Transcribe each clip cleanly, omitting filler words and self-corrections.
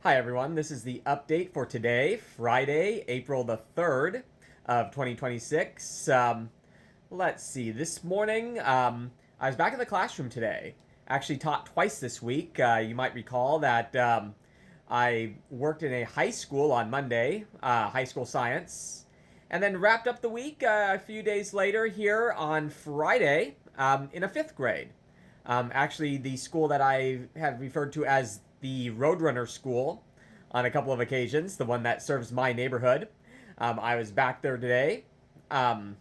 Hi everyone, this is the update for today, Friday, April the 3rd of 2026. Let's see, this morning I was back in the classroom today. Actually taught twice this week. You might recall that I worked in a high school on Monday, high school science, and then wrapped up the week a few days later here on Friday in a fifth grade. Actually, the school that I have referred to as the Roadrunner School on a couple of occasions, the one that serves my neighborhood. I was back there today. Um,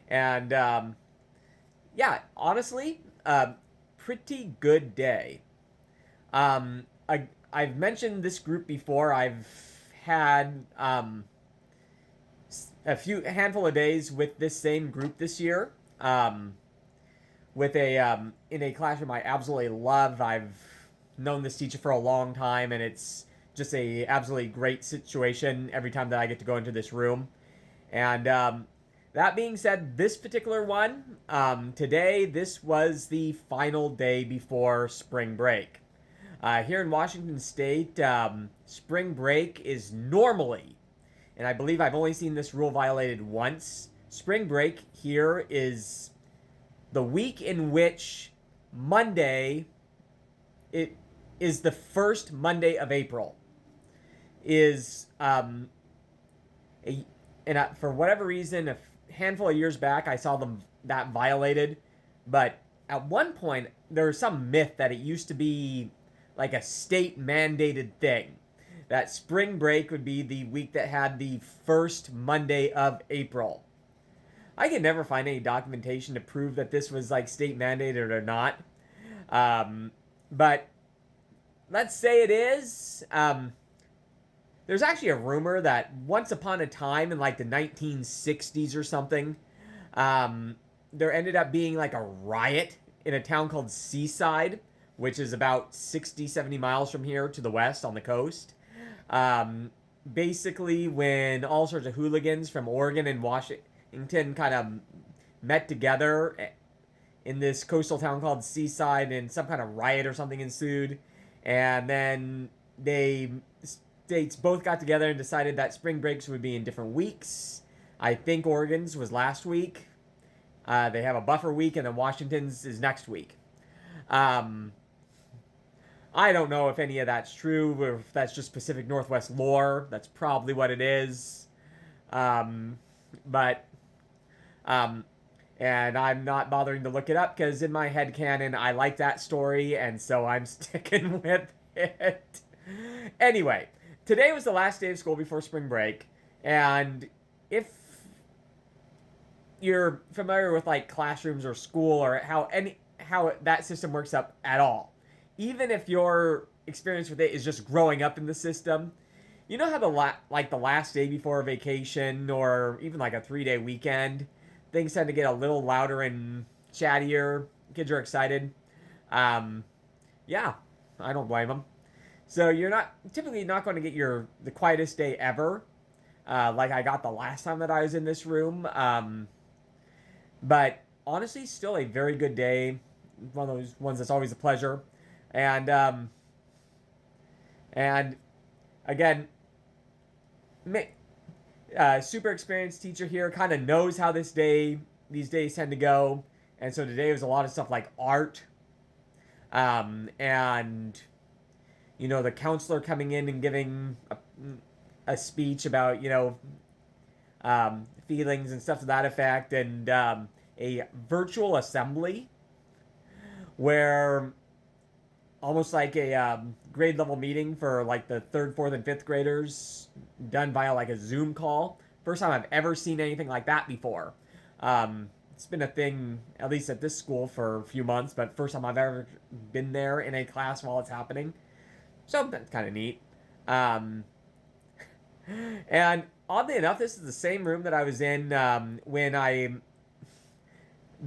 and Yeah, honestly, pretty good day. I've mentioned this group before. I've had a handful of days with this same group this year. With a In a classroom I absolutely love. I've known this teacher for a long time, and it's just a absolutely great situation every time that I get to go into this room. And That being said, this particular one today, this was the final day before spring break. Here in Washington State, spring break is normally, and I believe I've only seen this rule violated once. Spring break here is the week in which Monday it is the first Monday of April is a, for whatever reason a handful of years back I saw them that violated, but at one point there was some myth that it used to be like a state mandated thing that spring break would be the week that had the first Monday of April. I could never find any documentation to prove that this was like state mandated or not. But let's say it is. There's actually a rumor that once upon a time in like the 1960s or something, there ended up being like a riot in a town called Seaside, which is about 60, 70 miles from here to the west on the coast. Um, Basically, when all sorts of hooligans from Oregon and Washington kind of met together in this coastal town called Seaside, and some kind of riot or something ensued. And then they states both got together and decided that spring breaks would be in different weeks. I think Oregon's was last week. They have a buffer week, and then Washington's is next week. Um, I don't know if any of that's true, or if that's just Pacific Northwest lore. That's probably what it is. Um, but um, and I'm not bothering to look it up because in my head canon I like that story, and so I'm sticking with it. Anyway, today was the last day of school before spring break, and if you're familiar with like classrooms or school or how that system works up at all, even if your experience with it is just growing up in the system, you know how the last day before a vacation or even like a 3-day weekend, things tend to get a little louder and chattier. Kids are excited. Um, yeah, I don't blame them. So you're not typically not going to get the quietest day ever, like I got the last time that I was in this room. But honestly, still a very good day. One of those ones that's always a pleasure. And um, and again, super experienced teacher here, kind of knows how these days tend to go. And so today was a lot of stuff like art, and the counselor coming in and giving a speech about feelings and stuff to that effect, and a virtual assembly where almost like a grade level meeting for like the third, fourth, and fifth graders done via like a Zoom call. First time I've ever seen anything like that before. It's been a thing, at least at this school, for a few months, but first time I've ever been there in a class while it's happening. So that's kind of neat. Um, and oddly enough, this is the same room that I was in the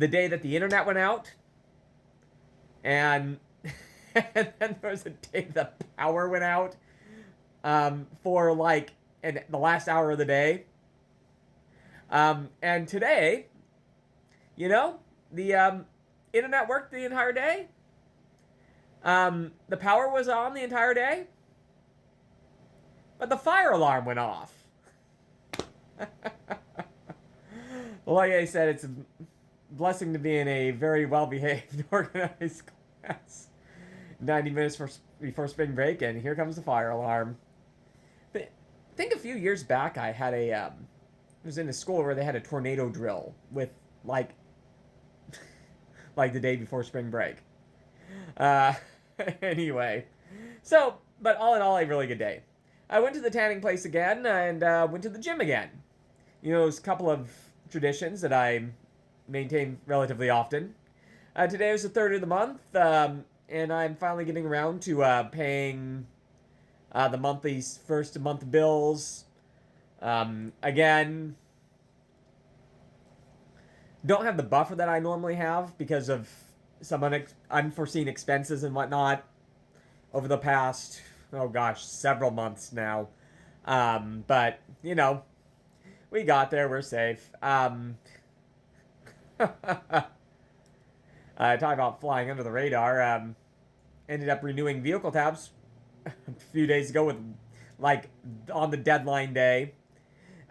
day that the internet went out, and and then there was a day the power went out for like the last hour of the day. And today, the internet worked the entire day. The power was on the entire day. but the fire alarm went off. Like I said, it's a blessing to be in a very well-behaved, organized class. 90 minutes before spring break, and here comes the fire alarm. I think a few years back, I had was in a school where they had a tornado drill with, like the day before spring break. Uh, anyway. So, but all in all, a really good day. I went to the tanning place again, and went to the gym again. You know, there's a couple of traditions that I maintain relatively often. Today was the 3rd of the month, and I'm finally getting around to paying the monthly first month bills. Again, don't have the buffer that I normally have because of some unforeseen expenses and whatnot over the past, oh gosh, several months now. But, you know, we got there, we're safe. Talk about flying under the radar. Ended up renewing vehicle tabs a few days ago with, like, on the deadline day.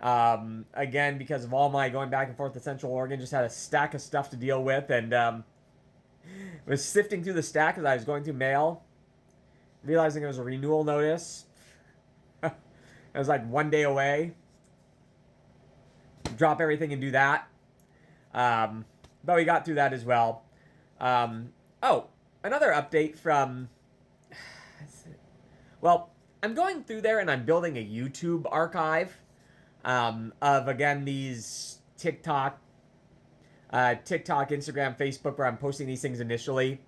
Again, because of all my going back and forth to Central Oregon, just had a stack of stuff to deal with, and was sifting through the stack as I was going through mail, realizing it was a renewal notice. It was like one day away. Drop everything and do that. But we got through that as well. Oh, another update from... Well, I'm going through there and I'm building a YouTube archive of, again, these TikTok, Instagram, Facebook, where I'm posting these things initially.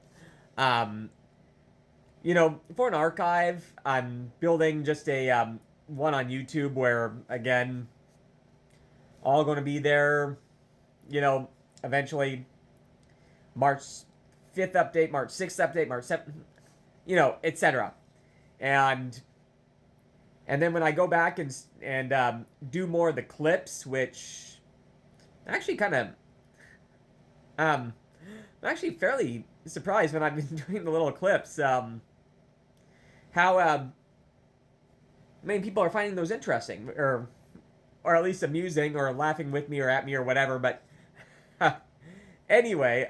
You know, for an archive, I'm building just a one on YouTube where, again, all going to be there, you know, eventually March 5th update, March 6th update, March 7th, you know, etc. And then when I go back and do more of the clips, which actually kind of, I'm actually fairly surprised when I've been doing the little clips, how many people are finding those interesting, or at least amusing, or laughing with me or at me or whatever. But anyway,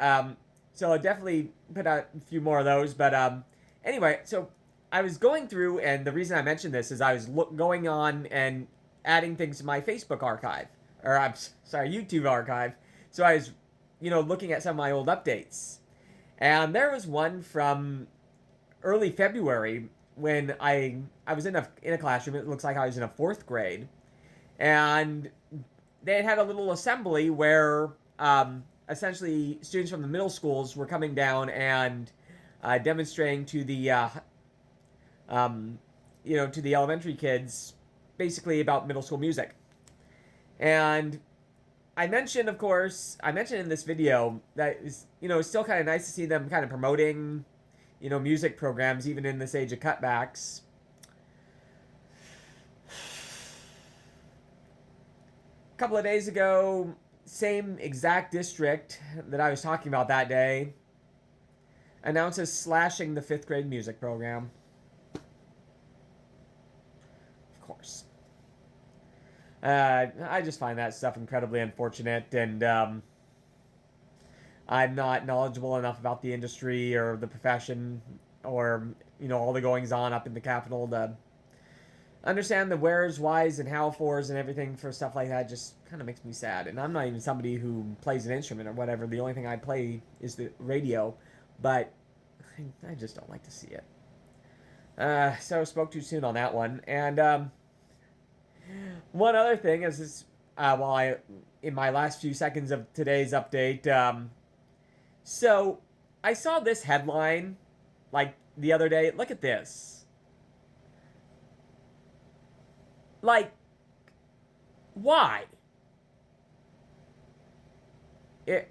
so I'll definitely put out a few more of those. But anyway, so I was going through, and the reason I mentioned this is I was going on and adding things to my Facebook archive, or I'm sorry, YouTube archive. So I was, you know, looking at some of my old updates, and there was one from early February when I was in a classroom. It looks like I was in a 4th grade, and they had a little assembly where essentially students from the middle schools were coming down and demonstrating to the you know, to the elementary kids, basically about middle school music. And I mentioned, of course, in this video that is, you know, it's still kind of nice to see them kind of promoting, you know, music programs even in this age of cutbacks. A couple of days ago, same exact district that I was talking about that day announces slashing the 5th grade music program. Of course. I just find that stuff incredibly unfortunate, and I'm not knowledgeable enough about the industry or the profession or, you know, all the goings on up in the Capitol to understand the where's, why's, and how fors and everything for stuff like that. Just kind of makes me sad. And I'm not even somebody who plays an instrument or whatever. The only thing I play is the radio, but I just don't like to see it. So I spoke too soon on that one. And one other thing is this, in my last few seconds of today's update, so I saw this headline like the other day. Look at this. Like, why?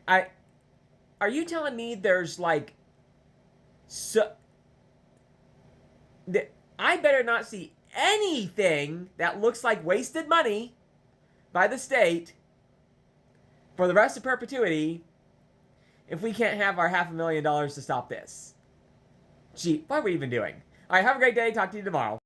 Are you telling me there's like, I better not see anything that looks like wasted money by the state for the rest of perpetuity if we can't have our $500,000 to stop this. Gee, what are we even doing? All right, have a great day. Talk to you tomorrow.